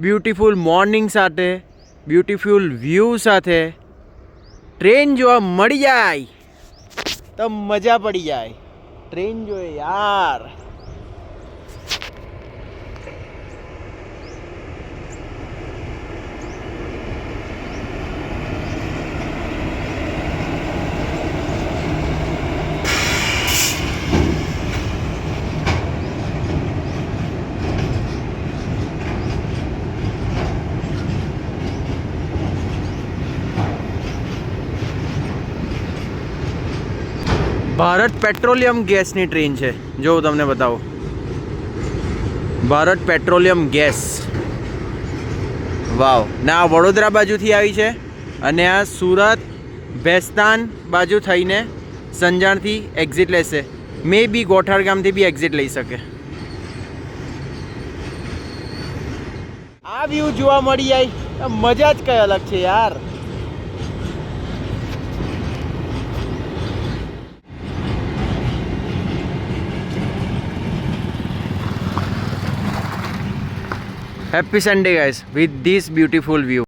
Beautiful morning સાથે, beautiful view સાથે train જોવા મળી જાય તો મજા પડી જાય. ટ્રેન જોઈએ યાર. ભારત પેટ્રોલિયમ ગેસની ટ્રેન છે. જો હું તમને બતાવું, ભારત પેટ્રોલિયમ ગેસ. વાવ. ને આ વડોદરા બાજુથી આવી છે અને આ સુરત ભેસ્તાન બાજુ થઈને સંજાણથી એક્ઝિટ લેશે. મે બી ગોઠાળ ગામથી બી એક્ઝિટ લઈ શકે. આ વ્યૂ જોવા મળી જાય મજા જ કઈ અલગ છે યાર. Happy Sunday guys with this beautiful view.